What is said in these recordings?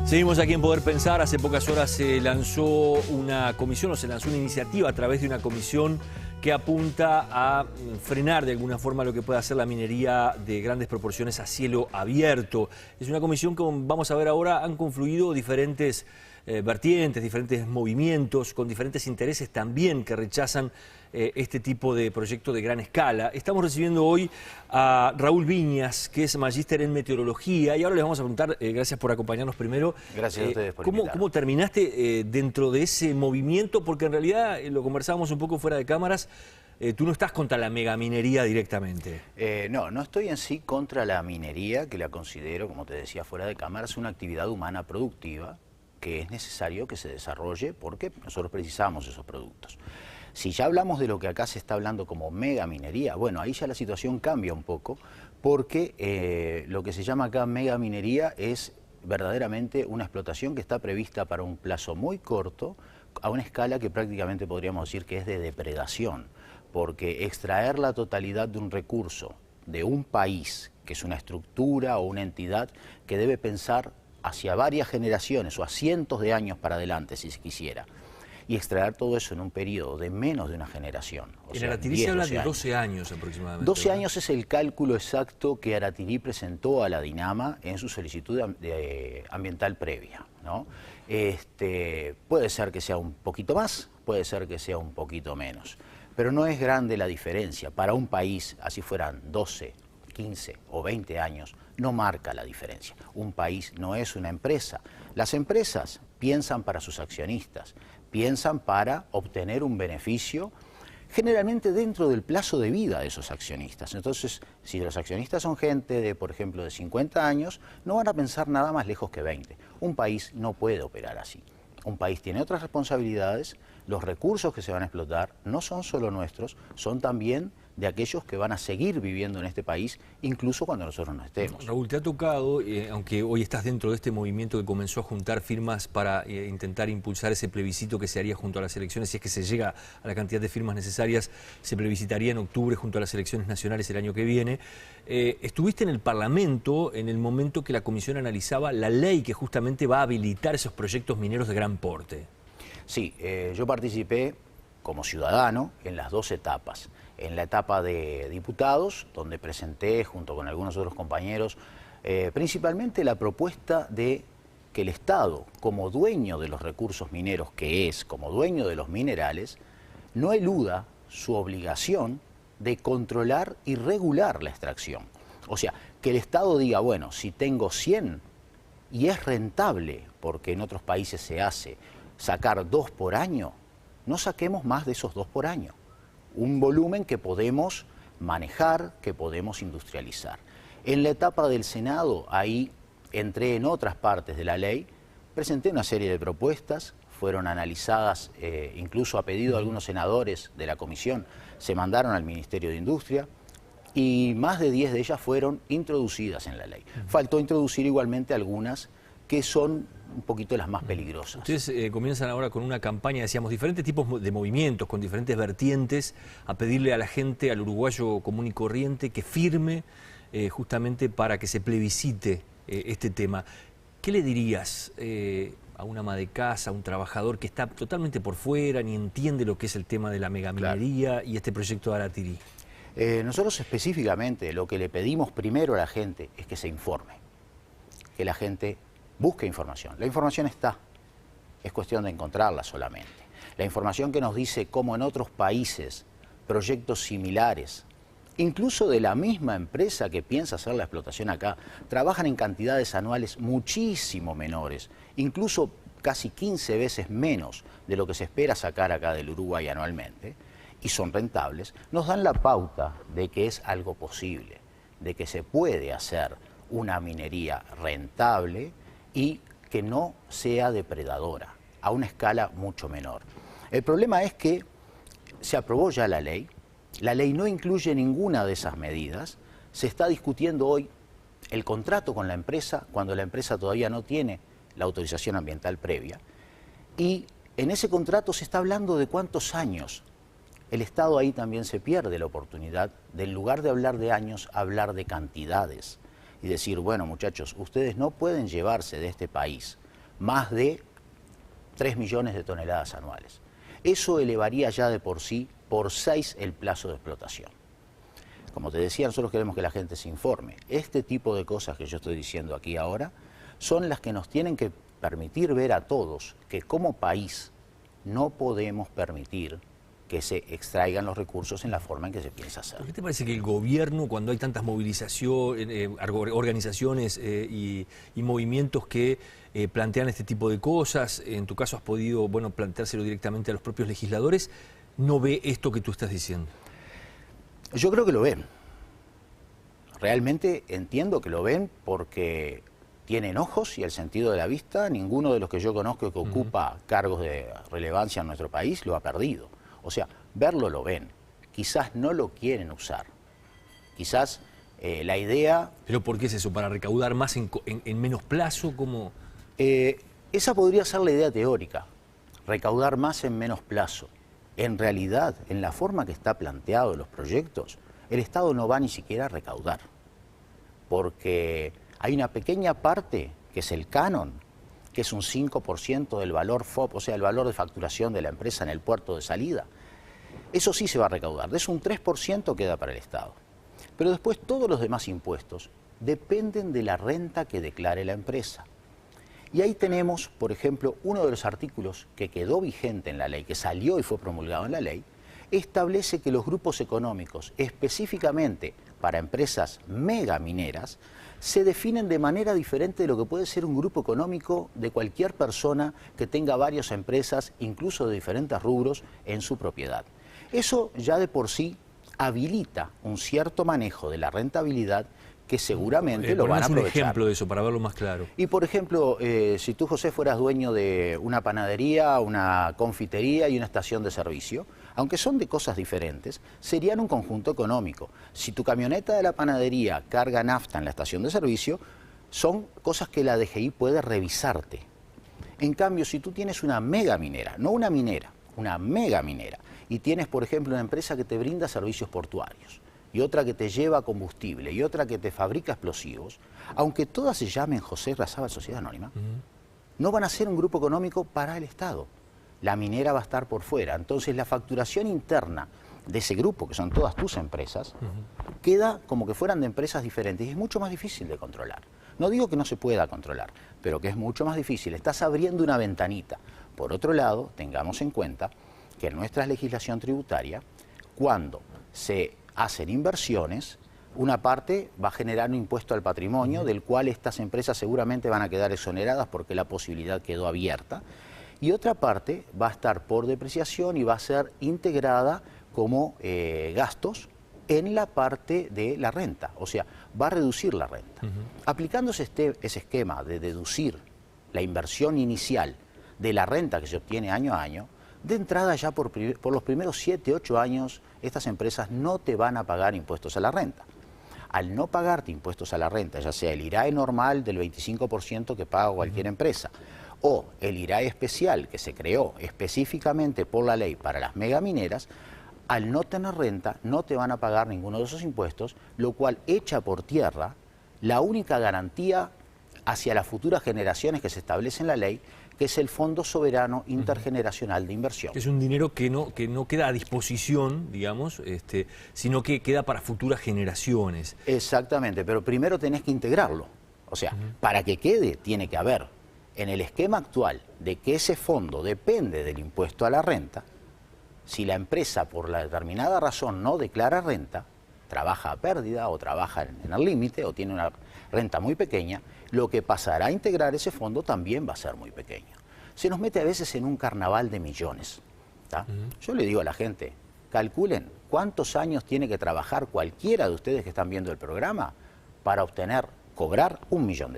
Seguimos aquí en Poder Pensar. Hace pocas horas se lanzó una comisión, o se lanzó una iniciativa a través de una comisión que apunta a frenar de alguna forma lo que pueda ser la minería de grandes proporciones a cielo abierto. Es una comisión que, vamos a ver ahora, han confluido diferentes vertientes, diferentes movimientos, con diferentes intereses también que rechazan este tipo de proyecto de gran escala. Estamos recibiendo hoy a Raúl Viñas, que es magíster en meteorología, y ahora les vamos a preguntar, gracias por acompañarnos primero. Gracias a ustedes por invitarme. ¿Cómo terminaste dentro de ese movimiento? Porque en realidad, lo conversábamos un poco fuera de cámaras, tú no estás contra la megaminería directamente. No estoy en sí contra la minería, que la considero, como te decía fuera de cámaras, una actividad humana productiva que es necesario que se desarrolle porque nosotros precisamos esos productos. Si ya hablamos de lo que acá se está hablando como megaminería, bueno, ahí ya la situación cambia un poco, porque lo que se llama acá megaminería es verdaderamente una explotación que está prevista para un plazo muy corto, a una escala que prácticamente podríamos decir que es de depredación, porque extraer la totalidad de un recurso de un país, que es una estructura o una entidad que debe pensar hacia varias generaciones o a cientos de años para adelante, si se quisiera, y extraer todo eso en un periodo de menos de una generación. En Aratirí se habla de 12 años aproximadamente. 12 años es el cálculo exacto que Aratirí presentó a la DINAMA en su solicitud ambiental previa, ¿no? Puede ser que sea un poquito más, puede ser que sea un poquito menos, pero no es grande la diferencia. Para un país, así fueran 12, 15 o 20 años, no marca la diferencia. Un país no es una empresa. Las empresas piensan para sus accionistas, piensan para obtener un beneficio, generalmente dentro del plazo de vida de esos accionistas. Entonces, si los accionistas son gente de, por ejemplo, de 50 años, no van a pensar nada más lejos que 20. Un país no puede operar así. Un país tiene otras responsabilidades, los recursos que se van a explotar no son solo nuestros, son también de aquellos que van a seguir viviendo en este país, incluso cuando nosotros no estemos. Raúl, te ha tocado, aunque hoy estás dentro de este movimiento que comenzó a juntar firmas para intentar impulsar ese plebiscito que se haría junto a las elecciones, si es que se llega a la cantidad de firmas necesarias, se plebiscitaría en octubre junto a las elecciones nacionales el año que viene. Estuviste en el Parlamento en el momento que la Comisión analizaba la ley que justamente va a habilitar esos proyectos mineros de gran porte. Sí, yo participé como ciudadano en las dos etapas. En la etapa de diputados, donde presenté junto con algunos otros compañeros, principalmente la propuesta de que el Estado, como dueño de los recursos mineros que es, como dueño de los minerales, no eluda su obligación de controlar y regular la extracción. O sea, que el Estado diga, bueno, si tengo 100 y es rentable, porque en otros países se hace, sacar 2 por año, no saquemos más de esos 2 por año. Un volumen que podemos manejar, que podemos industrializar. En la etapa del Senado, ahí entré en otras partes de la ley, presenté una serie de propuestas, fueron analizadas, incluso a pedido de algunos senadores de la comisión, se mandaron al Ministerio de Industria y más de 10 de ellas fueron introducidas en la ley. Faltó introducir igualmente algunas que son un poquito las más peligrosas. Ustedes comienzan ahora con una campaña, decíamos, diferentes tipos de movimientos, con diferentes vertientes, a pedirle a la gente, al uruguayo común y corriente, que firme justamente para que se plebiscite este tema. ¿Qué le dirías a una ama de casa, a un trabajador que está totalmente por fuera, ni entiende lo que es el tema de la megaminería y este proyecto de Aratirí? Nosotros específicamente lo que le pedimos primero a la gente es que se informe, que la gente busque información. La información está, es cuestión de encontrarla solamente. La información que nos dice cómo en otros países proyectos similares, incluso de la misma empresa que piensa hacer la explotación acá, trabajan en cantidades anuales muchísimo menores, incluso casi 15 veces menos de lo que se espera sacar acá del Uruguay anualmente, y son rentables, nos dan la pauta de que es algo posible, de que se puede hacer una minería rentable y que no sea depredadora, a una escala mucho menor. El problema es que se aprobó ya la ley no incluye ninguna de esas medidas, se está discutiendo hoy el contrato con la empresa cuando la empresa todavía no tiene la autorización ambiental previa, y en ese contrato se está hablando de cuántos años el Estado ahí también se pierde la oportunidad de, en lugar de hablar de años, hablar de cantidades y decir, bueno muchachos, ustedes no pueden llevarse de este país más de 3 millones de toneladas anuales. Eso elevaría ya de por sí por 6 el plazo de explotación. Como te decía, nosotros queremos que la gente se informe. Este tipo de cosas que yo estoy diciendo aquí ahora son las que nos tienen que permitir ver a todos que como país no podemos permitir que se extraigan los recursos en la forma en que se piensa hacer. ¿Por qué te parece que el gobierno, cuando hay tantas movilizaciones, organizaciones y movimientos que plantean este tipo de cosas, en tu caso has podido planteárselo directamente a los propios legisladores, no ve esto que tú estás diciendo? Yo creo que lo ven. Realmente entiendo que lo ven porque tienen ojos y el sentido de la vista. Ninguno de los que yo conozco que ocupa cargos de relevancia en nuestro país lo ha perdido. O sea, verlo lo ven. Quizás no lo quieren usar. Quizás la idea... ¿Pero por qué es eso? ¿Para recaudar más en menos plazo? ¿Cómo? Esa podría ser la idea teórica. Recaudar más en menos plazo. En realidad, en la forma que está planteado los proyectos, el Estado no va ni siquiera a recaudar. Porque hay una pequeña parte, que es el canon, que es un 5% del valor FOB, o sea, el valor de facturación de la empresa en el puerto de salida. Eso sí se va a recaudar, de eso un 3% queda para el Estado. Pero después todos los demás impuestos dependen de la renta que declare la empresa. Y ahí tenemos, por ejemplo, uno de los artículos que quedó vigente en la ley, que salió y fue promulgado en la ley, establece que los grupos económicos, específicamente para empresas megamineras, se definen de manera diferente de lo que puede ser un grupo económico de cualquier persona que tenga varias empresas, incluso de diferentes rubros, en su propiedad. Eso ya de por sí habilita un cierto manejo de la rentabilidad que seguramente lo van a aprovechar. Un ejemplo de eso, para verlo más claro. Y por ejemplo, si tú, José, fueras dueño de una panadería, una confitería y una estación de servicio, aunque son de cosas diferentes, serían un conjunto económico. Si tu camioneta de la panadería carga nafta en la estación de servicio, son cosas que la DGI puede revisarte. En cambio, si tú tienes una mega minera, no una minera, una mega minera, y tienes, por ejemplo, una empresa que te brinda servicios portuarios, y otra que te lleva combustible, y otra que te fabrica explosivos, aunque todas se llamen José Razabal Sociedad Anónima, no van a ser un grupo económico para el Estado. La minera va a estar por fuera. Entonces la facturación interna de ese grupo, que son todas tus empresas, queda como que fueran de empresas diferentes y es mucho más difícil de controlar. No digo que no se pueda controlar, pero que es mucho más difícil. Estás abriendo una ventanita. Por otro lado, tengamos en cuenta que en nuestra legislación tributaria, cuando se hacen inversiones, una parte va a generar un impuesto al patrimonio, del cual estas empresas seguramente van a quedar exoneradas porque la posibilidad quedó abierta, y otra parte va a estar por depreciación y va a ser integrada como gastos en la parte de la renta, o sea, va a reducir la renta. Aplicándose ese esquema de deducir la inversión inicial de la renta que se obtiene año a año, de entrada ya por los primeros 7, 8 años, estas empresas no te van a pagar impuestos a la renta. Al no pagarte impuestos a la renta, ya sea el IRAE normal del 25% que paga cualquier empresa, o el IRAE especial que se creó específicamente por la ley para las megamineras, al no tener renta no te van a pagar ninguno de esos impuestos, lo cual echa por tierra la única garantía hacia las futuras generaciones que se establece en la ley, que es el Fondo Soberano Intergeneracional de Inversión. Es un dinero que no queda a disposición, digamos, sino que queda para futuras generaciones. Exactamente, pero primero tenés que integrarlo. O sea, para que quede, tiene que haber, en el esquema actual de que ese fondo depende del impuesto a la renta, si la empresa por la determinada razón no declara renta, trabaja a pérdida o trabaja en el límite o tiene una renta muy pequeña, lo que pasará a integrar ese fondo también va a ser muy pequeño. Se nos mete a veces en un carnaval de millones. Yo le digo a la gente, calculen cuántos años tiene que trabajar cualquiera de ustedes que están viendo el programa para cobrar $1 millón.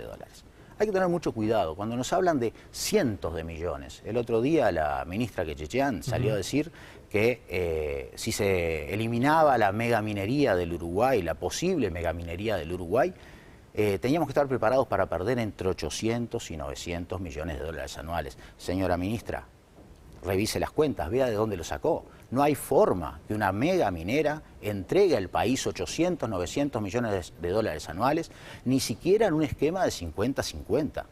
Hay que tener mucho cuidado. Cuando nos hablan de cientos de millones, el otro día la ministra Quechechean salió a decir que si se eliminaba la megaminería del Uruguay, la posible megaminería del Uruguay, teníamos que estar preparados para perder entre 800 y 900 millones de dólares anuales. Señora ministra, revise las cuentas, vea de dónde lo sacó. No hay forma que una mega minera entregue al país 800, 900 millones de dólares anuales, ni siquiera en un esquema de 50-50.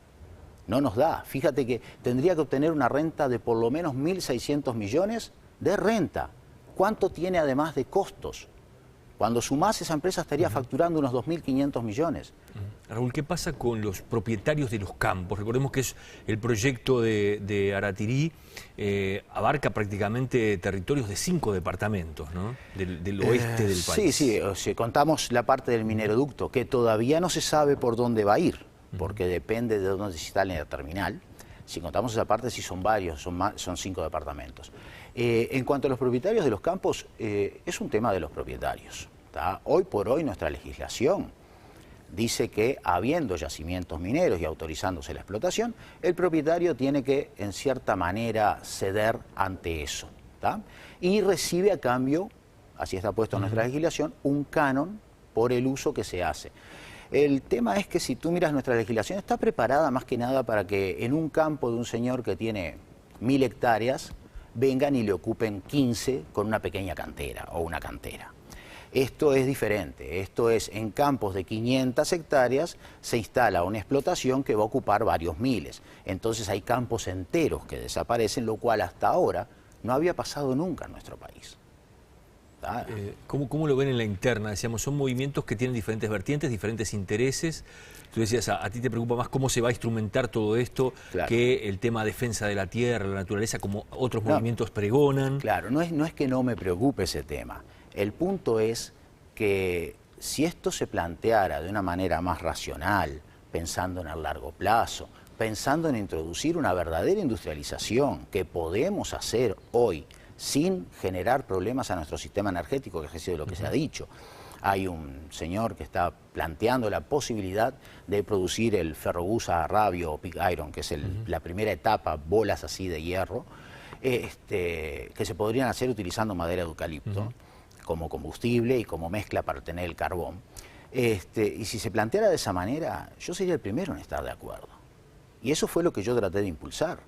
No nos da. Fíjate que tendría que obtener una renta de por lo menos 1.600 millones de renta. ¿Cuánto tiene además de costos? Cuando sumás, esa empresa estaría facturando unos 2.500 millones. Raúl, ¿qué pasa con los propietarios de los campos? Recordemos que es el proyecto de Aratirí, abarca prácticamente territorios de 5 departamentos, ¿no? Del oeste del país. Sí, si contamos la parte del mineroducto, que todavía no se sabe por dónde va a ir, porque depende de dónde se instale la terminal. Si contamos esa parte, sí son varios, son 5 departamentos. En cuanto a los propietarios de los campos, es un tema de los propietarios, ¿tá? Hoy por hoy nuestra legislación dice que habiendo yacimientos mineros y autorizándose la explotación, el propietario tiene que, en cierta manera, ceder ante eso, ¿tá? Y recibe a cambio, así está puesto en nuestra legislación, un canon por el uso que se hace. El tema es que si tú miras nuestra legislación, está preparada más que nada para que en un campo de un señor que tiene 1.000 hectáreas, vengan y le ocupen 15 con una pequeña cantera o una cantera. Esto es diferente, esto es en campos de 500 hectáreas se instala una explotación que va a ocupar varios miles. Entonces hay campos enteros que desaparecen, lo cual hasta ahora no había pasado nunca en nuestro país. ¿Cómo lo ven en la interna? Decíamos, son movimientos que tienen diferentes vertientes, diferentes intereses. Tú decías, a ti te preocupa más cómo se va a instrumentar todo esto, claro, que el tema defensa de la tierra, la naturaleza, como otros movimientos pregonan. Claro, no es que no me preocupe ese tema. El punto es que si esto se planteara de una manera más racional, pensando en el largo plazo, pensando en introducir una verdadera industrialización que podemos hacer hoy, sin generar problemas a nuestro sistema energético, que ha sido lo que se ha dicho. Hay un señor que está planteando la posibilidad de producir el ferrobusa rabio o pig iron, que es la primera etapa, bolas así de hierro, que se podrían hacer utilizando madera de eucalipto como combustible y como mezcla para tener el carbón. Y si se planteara de esa manera, yo sería el primero en estar de acuerdo. Y eso fue lo que yo traté de impulsar.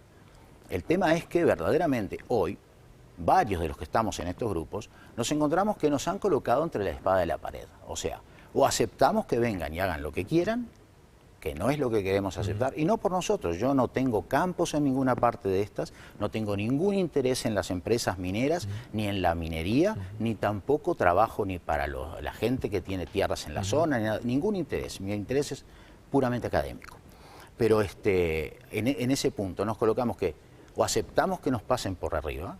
El tema es que verdaderamente hoy, varios de los que estamos en estos grupos, nos encontramos que nos han colocado entre la espada y la pared. O sea, o aceptamos que vengan y hagan lo que quieran, que no es lo que queremos aceptar, y no por nosotros. Yo no tengo campos en ninguna parte de estas, no tengo ningún interés en las empresas mineras, ni en la minería, ni tampoco trabajo ni para la gente que tiene tierras en la zona, ni nada, ningún interés. Mi interés es puramente académico. Pero en ese punto nos colocamos que o aceptamos que nos pasen por arriba,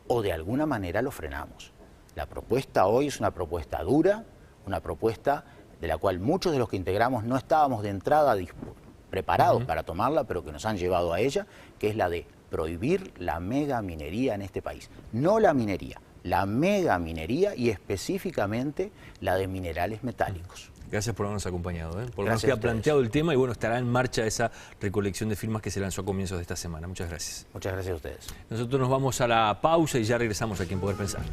o de alguna manera lo frenamos. La propuesta hoy es una propuesta dura, una propuesta de la cual muchos de los que integramos no estábamos de entrada preparados para tomarla, pero que nos han llevado a ella, que es la de prohibir la mega minería en este país. No la minería, la mega minería y específicamente la de minerales metálicos. Gracias por habernos acompañado, por habernos planteado el tema y bueno, estará en marcha esa recolección de firmas que se lanzó a comienzos de esta semana. Muchas gracias. Muchas gracias a ustedes. Nosotros nos vamos a la pausa y ya regresamos aquí en Poder Pensar.